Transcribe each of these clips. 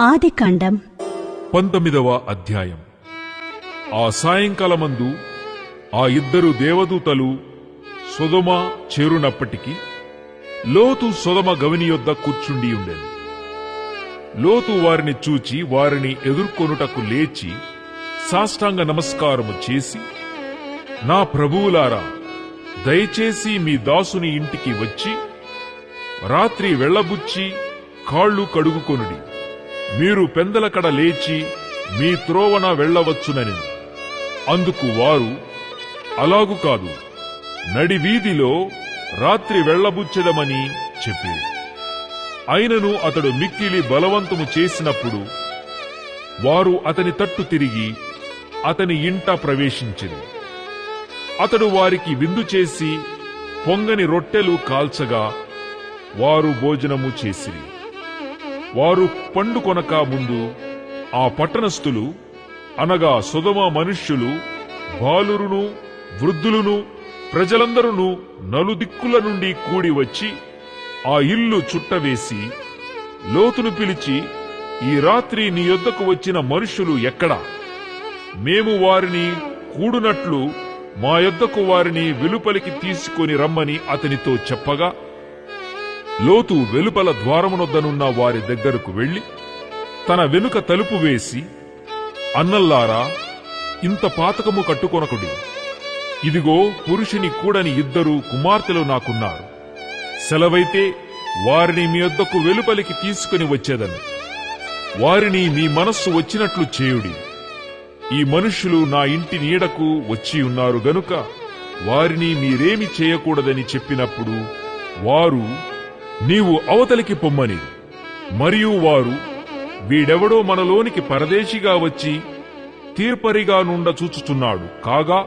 ఆదికాండం 19వ అధ్యాయం. ఆ సాయంకాలమందు ఆ ఇద్దరు దేవదూతలు సొదొమ చేరునప్పటికి లోతు సొదొమ గవిని యొద్ద కూర్చుండి ఉండెను. లోతు వారిని చూచి వారిని ఎదుర్కొనుటకు లేచి సాష్టాంగ నమస్కారము చేసి, నా ప్రభువులారా, దయచేసి మీ దాసుని ఇంటికి వచ్చి రాత్రి వెళ్లబుచ్చి కాళ్లు కడుగుకొనుడి. మీరు పెందలకడ లేచి మీ త్రోవన వెళ్లవచ్చునని. అందుకు వారు, అలాగు కాదు, నడి వీధిలో రాత్రి వెళ్లబుచ్చెదమని చెప్పారు. అయినను అతడు మిక్కిలి బలవంతము చేసినప్పుడు వారు అతని తట్టు తిరిగి అతని ఇంట ప్రవేశించిరి. అతడు వారికి విందు చేసి పొంగని రొట్టెలు కాల్చగా వారు భోజనము చేసిరి. వారు పండుకొనక ముందు ఆ పట్టణస్థులు, అనగా సొదొమ మనుష్యులు, బాలురును వృద్ధులును ప్రజలందరూ నలుదిక్కుల నుండి కూడి వచ్చి ఆ ఇల్లు చుట్టవేసి లోతును పిలిచి, ఈ రాత్రి నీ యొద్దకు వచ్చిన మనుష్యులు ఎక్కడా? మేము వారిని కూడునట్లు మా యొద్దకు వారిని వెలుపలికి తీసుకొని రమ్మని అతనితో చెప్పగా, లోతు వెలుపల ద్వారమునొద్దనున్న వారి దగ్గరకు వెళ్లి తన వెనుక తలుపు వేసి, అన్నల్లారా, ఇంత పాతకము కట్టుకొనకుడి. ఇదిగో, పురుషుని కూడని ఇద్దరు కుమార్తెలు నాకున్నారు. సెలవైతే వారిని మీ యొద్దకు వెలుపలికి తీసుకుని వచ్చేదను. వారిని మీ మనస్సు వచ్చినట్లు చేయుడి. ఈ మనుష్యులు నా ఇంటి నీడకు వచ్చి ఉన్నారు గనుక వారిని మీరేమి చేయకూడదని చెప్పినప్పుడు వారు, నీవు అవతలికి పొమ్మని. మరియు వారు, వీడెవడో మనలోనికి పరదేశిగా వచ్చి తీర్పరిగా నుండ చూచుచున్నాడు కాగా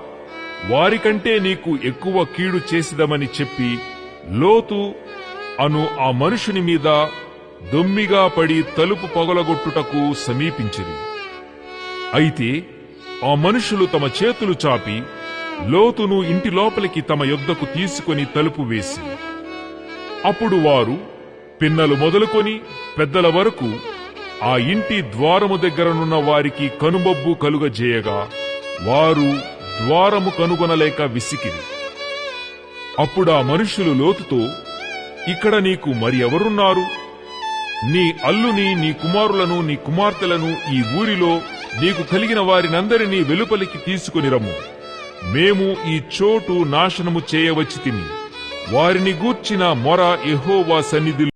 వారికంటే నీకు ఎక్కువ కీడు చేసిదమని చెప్పి లోతు అను ఆ మనుషుని మీద దొమ్మిగా పడి తలుపు పగలగొట్టుటకు సమీపించిరి. అయితే ఆ మనుషులు తమ చేతులు చాపి లోతును ఇంటి లోపలికి తమ యొద్దకు తీసుకొని తలుపు వేసి, అప్పుడు వారు పిన్నలు మొదలుకొని పెద్దల వరకు ఆ ఇంటి ద్వారము దగ్గరనున్న వారికి కనుమబ్బు కలుగజేయగా వారు ద్వారము కనుగొనలేక విసికిరి. అప్పుడా మనుష్యులు లోతుతో, ఇక్కడ నీకు మరి ఎవరున్నారు? నీ అల్లుని, నీ కుమారులను, నీ కుమార్తెలను ఈ ఊరిలో నీకు కలిగిన వారినందరినీ వెలుపలికి తీసుకుని రమ్ము. మేము ఈ చోటు నాశనము చేయవచ్చితిమి. వారిని గూర్చిన మొర యెహోవా సన్నిధిలో